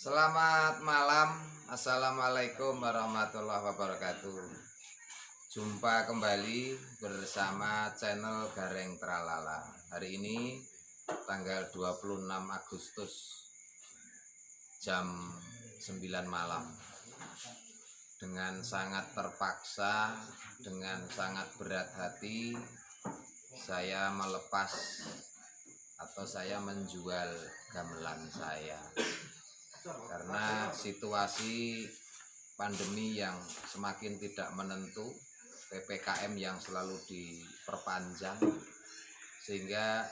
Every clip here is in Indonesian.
Selamat malam, assalamualaikum warahmatullahi wabarakatuh. Jumpa kembali bersama channel Gareng Tralala. Hari ini tanggal 26 Agustus jam 9 malam. Dengan sangat terpaksa, dengan sangat berat hati, saya melepas atau saya menjual gamelan saya. Karena situasi pandemi yang semakin tidak menentu, PPKM yang selalu diperpanjang, sehingga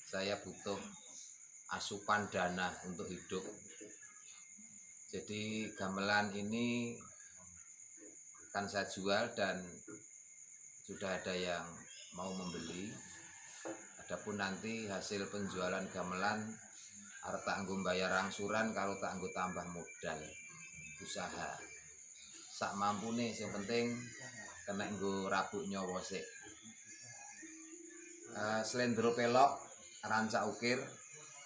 saya butuh asupan dana untuk hidup. Jadi gamelan ini akan saya jual dan sudah ada yang mau membeli. Adapun nanti hasil penjualan gamelan arep tak nggo bayar angsuran kalau tak nggo tambah modal usaha. Sak mampune sing penting kena nggo rabuk nyawa sik. Slendro pelok, rancak ukir,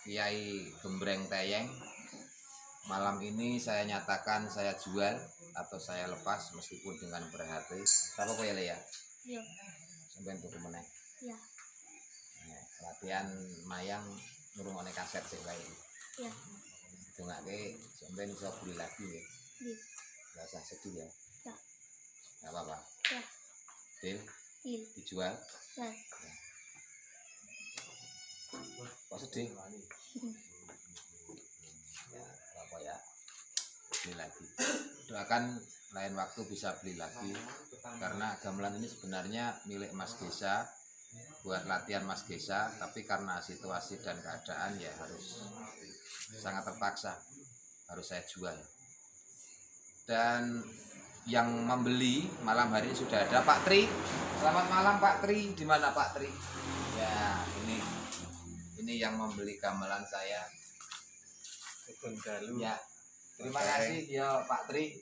Kiai Gembreng Teyeng. Malam ini saya nyatakan saya jual atau saya lepas meskipun dengan berat hati. Apa kok ya Le ya? Iya. Sampai tuku meneh. Iya. Latihan mayang ngrungokne kaset sik wae. Iya. Dongake sampeyan iso beli lagi ya. Iya. Enggak usah sedih ya. Ya. Enggak apa-apa. Ya. Deal Deal. dijual. Ya. Kok sedih? Ya, apa ya? Beli lagi. Doakan lain waktu bisa beli lagi karena gamelan ini sebenarnya milik Mas Gesa, buat latihan Mas Gesa, tapi karena situasi dan keadaan ya harus sangat terpaksa harus saya jual. Dan yang membeli malam hari ini sudah ada Pak Tri. Selamat malam Pak Tri. Di mana Pak Tri? Ya, ini yang membeli gamelan saya. Ya. Terima kasih ya Pak Tri.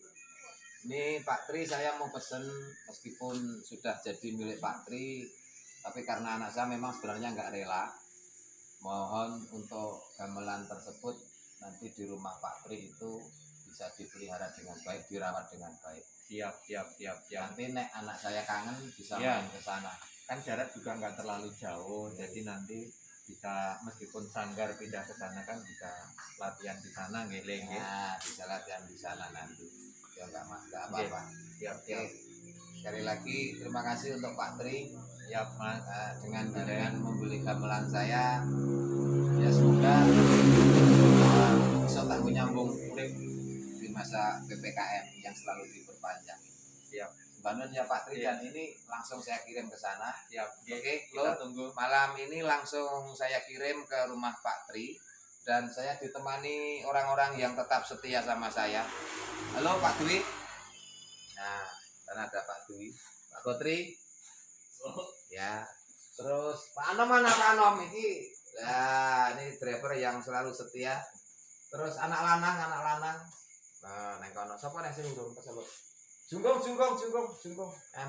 Ini Pak Tri saya mau pesen meskipun sudah jadi milik Pak Tri, tapi karena anak saya memang sebenarnya nggak rela. Mohon untuk gamelan tersebut nanti di rumah Pak Tri itu bisa dipelihara dengan baik, dirawat dengan baik. Siap. Nanti nek anak saya kangen bisa Ya. main ke sana. Kan jarak juga nggak terlalu jauh, jadi nanti bisa meskipun sanggar pindah ke sana kan bisa latihan di sana ngeleng ya. Nah, bisa latihan di sana nanti. Ya nggak mas, nggak apa-apa. Siap. Sekali lagi terima kasih untuk Pak Tri. Siap Mas. Dengan membeli gamelan saya, ya semoga bisa tak nyambung urip di masa PPKM yang selalu diperpanjang. Siap. Bangun ya Pak Tri, Iya. dan ini langsung saya kirim ke sana. Siap. Oke, Kita Lur, tunggu. malam ini langsung saya kirim ke rumah Pak Tri dan saya ditemani orang-orang yang tetap setia sama saya. Halo Pak Dwi. Nah, sana ada Pak Dwi, Pak Kotri. Ya. Terus Pak Anom, mana Pak Anom ini? Nah, ini driver yang selalu setia. Terus anak lanang. Nah, neng kono sapa neng sing urung kesel. Jungkong.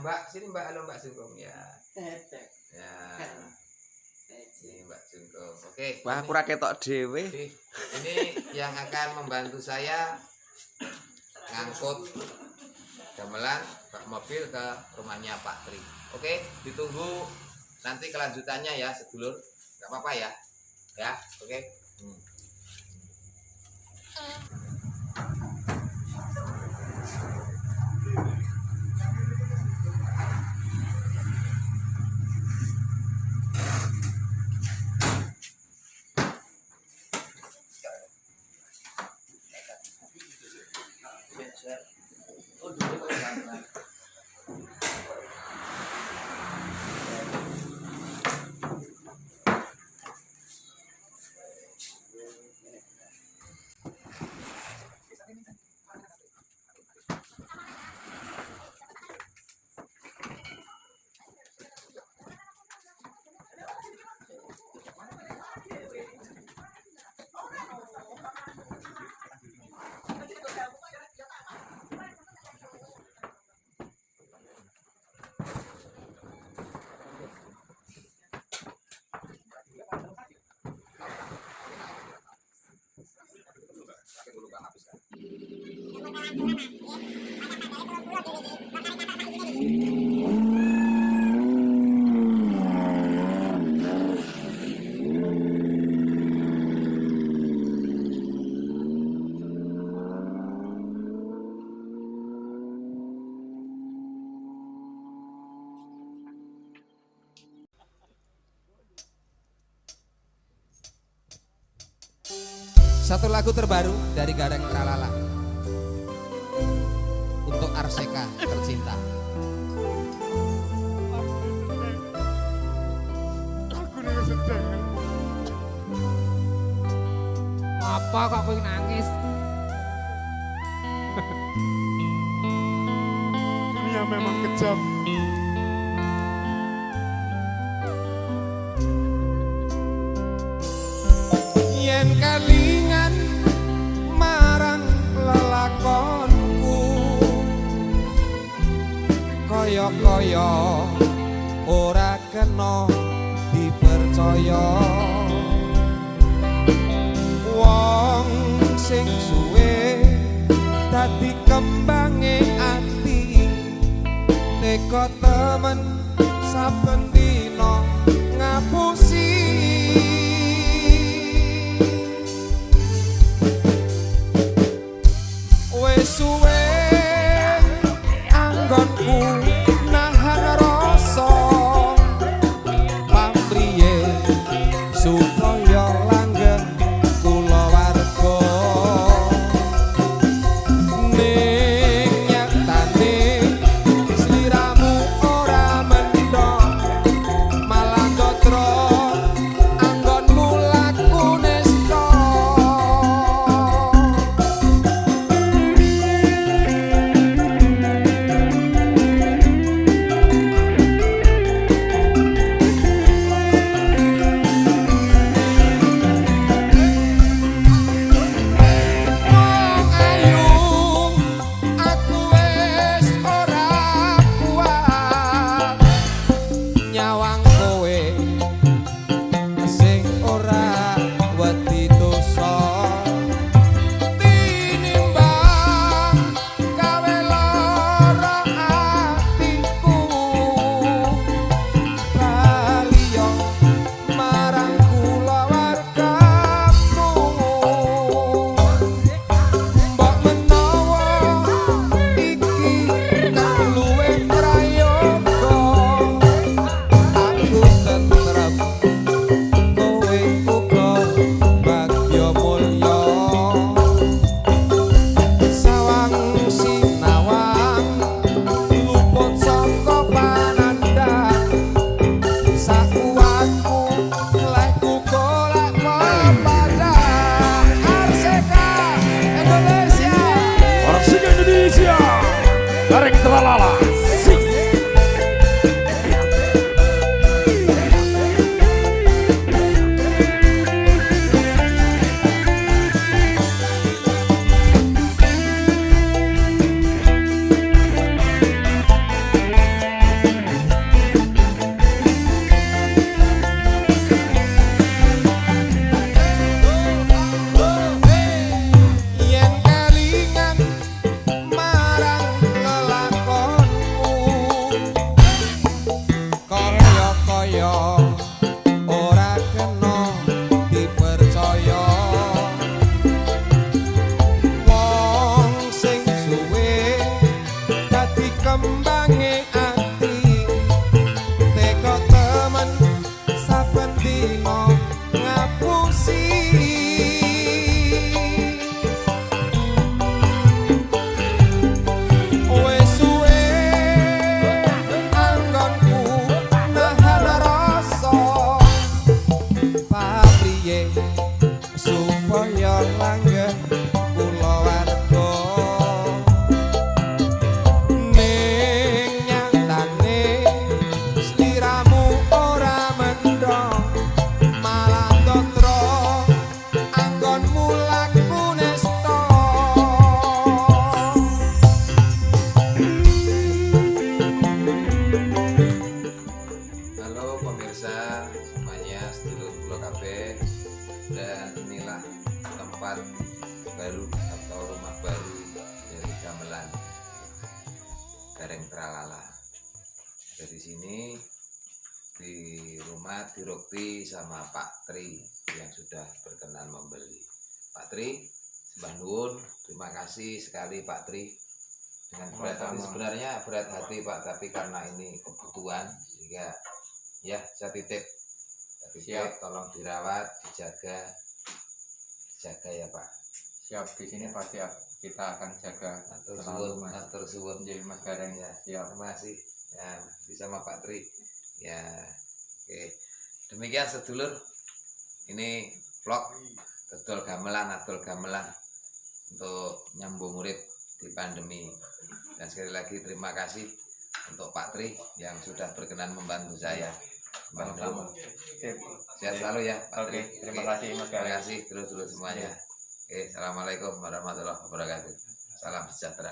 Mbak, sini Mbak, halo Mbak Jungkong ya. Ya. Ini Mbak Jungkong. Oke. Wah, kurang ketok dhewe. Ini yang akan membantu saya ngangkut gamelan bak mobil ke rumahnya Pak Tri. Oke, ditunggu nanti kelanjutannya ya, sedulur. Gak apa-apa ya. Ya, oke. Sakit dulu Kak habis kan. Satu lagu terbaru dari Gareng Tralala untuk Arseka tercinta. Aku nih sedang. Apa kok kowe nangis? Dunia memang kejam. Yen kalingan marang lelakonku, kaya-kaya ora kena dipercaya. Wong sing suwe dadi kembange ati, teka temen saben dina ngapusi. Wes suwe anggonku nahan rasa pamriye supaya langgeng kula warga. Ning nyatane sliramu ora mendok baru atau rumah baru dari gamelan Gareng Tralala. Dari sini di rumah dirokti sama Pak Tri yang sudah berkenan membeli. Pak Tri, sembah nuwun, terima kasih sekali Pak Tri. Dengan berat hati, sebenarnya berat hati Pak, tapi karena ini kebutuhan sehingga ya saya titip. Siap, tolong dirawat, dijaga ya Pak. Siap, di sini pasti kita akan jaga Atur selalu, suwun, Mas. atur suwun. Jadi Mas Gareng Ya, siap. terima kasih. Ya, bisa sama Pak Tri. Ya, oke. Demikian sedulur. Ini vlog Dodol Gamelan untuk nyambung urip di pandemi. Dan sekali lagi terima kasih untuk Pak Tri yang sudah berkenan membantu saya. Sama-sama. Sip. Sehat selalu ya Pak Tri. Oke, terima Oke. kasih Mas Terima Gareng. kasih dulur-dulur semuanya. Oke, assalamualaikum warahmatullahi wabarakatuh. Salam sejahtera.